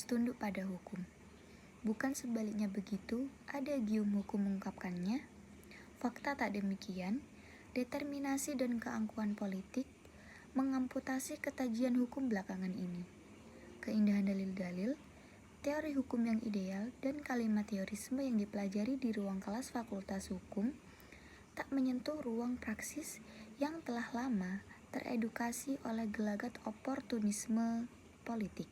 harus tunduk pada hukum. Bukan sebaliknya begitu, ada gium hukum mengungkapkannya. Fakta tak demikian, determinasi dan keangkuhan politik mengamputasi ketajian hukum belakangan ini. Keindahan dalil-dalil, teori hukum yang ideal, dan kalimat teorisme yang dipelajari di ruang kelas fakultas hukum tak menyentuh ruang praksis yang telah lama teredukasi oleh gelagat oportunisme politik.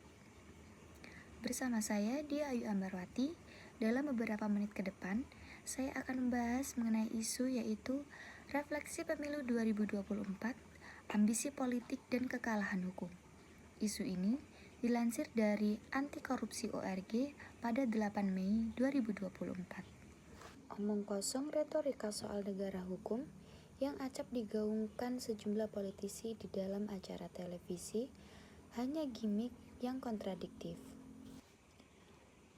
Bersama saya, Dia Ayu Ambarwati, dalam beberapa menit ke depan, saya akan membahas mengenai isu yaitu refleksi pemilu 2024, ambisi politik dan kekalahan hukum. Isu ini dilansir dari antikorupsi.org pada 8 Mei 2024. Omong kosong retorika soal negara hukum yang acap digaungkan sejumlah politisi di dalam acara televisi hanya gimmick yang kontradiktif.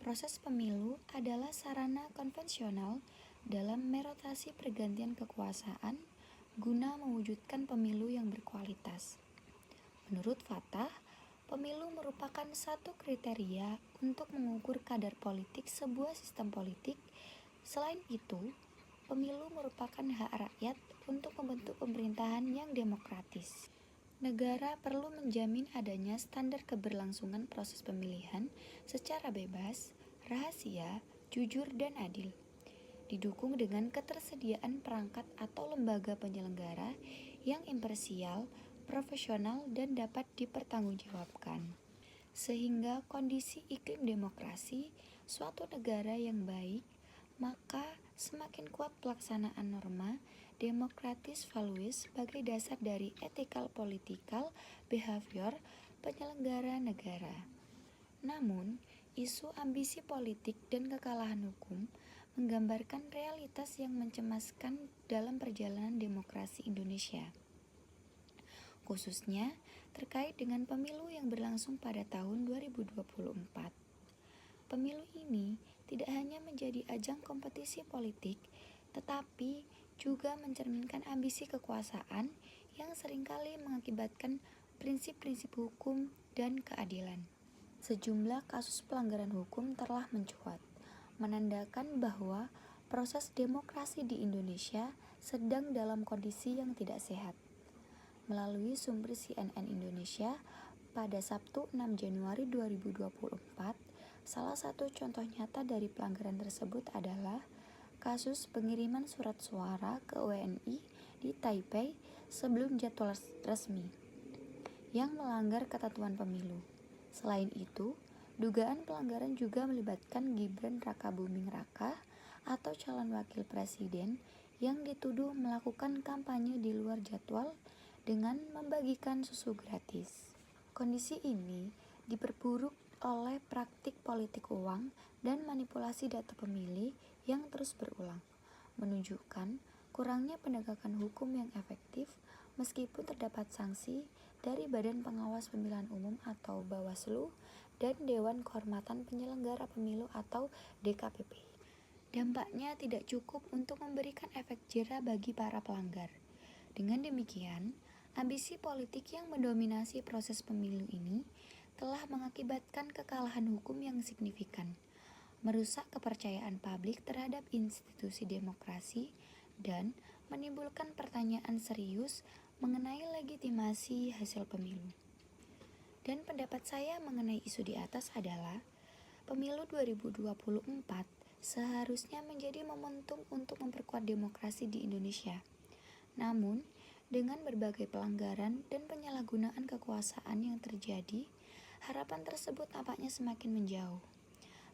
Proses pemilu adalah sarana konvensional dalam merotasi pergantian kekuasaan guna mewujudkan pemilu yang berkualitas. Menurut Fatah, pemilu merupakan satu kriteria untuk mengukur kadar politik sebuah sistem politik. Selain itu, pemilu merupakan hak rakyat untuk membentuk pemerintahan yang demokratis. Negara perlu menjamin adanya standar keberlangsungan proses pemilihan secara bebas, rahasia, jujur, dan adil. Didukung dengan ketersediaan perangkat atau lembaga penyelenggara yang imparsial, profesional, dan dapat dipertanggungjawabkan. Sehingga kondisi iklim demokrasi suatu negara yang baik, maka semakin kuat pelaksanaan norma demokratis values sebagai dasar dari ethical political behavior penyelenggara negara. Namun, isu ambisi politik dan kekalahan hukum menggambarkan realitas yang mencemaskan dalam perjalanan demokrasi Indonesia, khususnya terkait dengan pemilu yang berlangsung pada tahun 2024. Pemilu ini tidak hanya menjadi ajang kompetisi politik, tetapi juga mencerminkan ambisi kekuasaan yang seringkali mengakibatkan prinsip-prinsip hukum dan keadilan. Sejumlah kasus pelanggaran hukum telah mencuat, menandakan bahwa proses demokrasi di Indonesia sedang dalam kondisi yang tidak sehat. Melalui sumber CNN Indonesia, pada Sabtu 6 Januari 2024, salah satu contoh nyata dari pelanggaran tersebut adalah kasus pengiriman surat suara ke WNI di Taipei sebelum jadwal resmi yang melanggar ketentuan pemilu. Selain itu, dugaan pelanggaran juga melibatkan Gibran Rakabuming Raka atau calon wakil presiden yang dituduh melakukan kampanye di luar jadwal dengan membagikan susu gratis. Kondisi ini diperburuk oleh praktik politik uang dan manipulasi data pemilih yang terus berulang, menunjukkan kurangnya penegakan hukum yang efektif meskipun terdapat sanksi dari Badan Pengawas Pemilihan Umum atau Bawaslu dan Dewan Kehormatan Penyelenggara Pemilu atau DKPP. Dampaknya tidak cukup untuk memberikan efek jera bagi para pelanggar. Dengan demikian, ambisi politik yang mendominasi proses pemilu ini telah mengakibatkan kekalahan hukum yang signifikan, merusak kepercayaan publik terhadap institusi demokrasi, dan menimbulkan pertanyaan serius mengenai legitimasi hasil pemilu. Dan pendapat saya mengenai isu di atas adalah, pemilu 2024 seharusnya menjadi momentum untuk memperkuat demokrasi di Indonesia. Namun, dengan berbagai pelanggaran dan penyalahgunaan kekuasaan yang terjadi, harapan tersebut nampaknya semakin menjauh.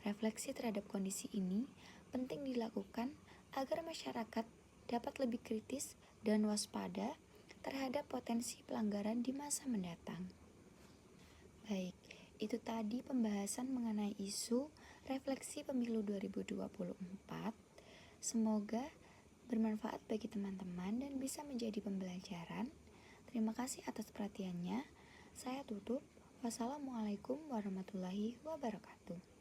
Refleksi terhadap kondisi ini penting dilakukan agar masyarakat dapat lebih kritis dan waspada terhadap potensi pelanggaran di masa mendatang. Baik, itu tadi pembahasan mengenai isu refleksi pemilu 2024. Semoga bermanfaat bagi teman-teman dan bisa menjadi pembelajaran. Terima kasih atas perhatiannya. Saya tutup. Wassalamualaikum warahmatullahi wabarakatuh.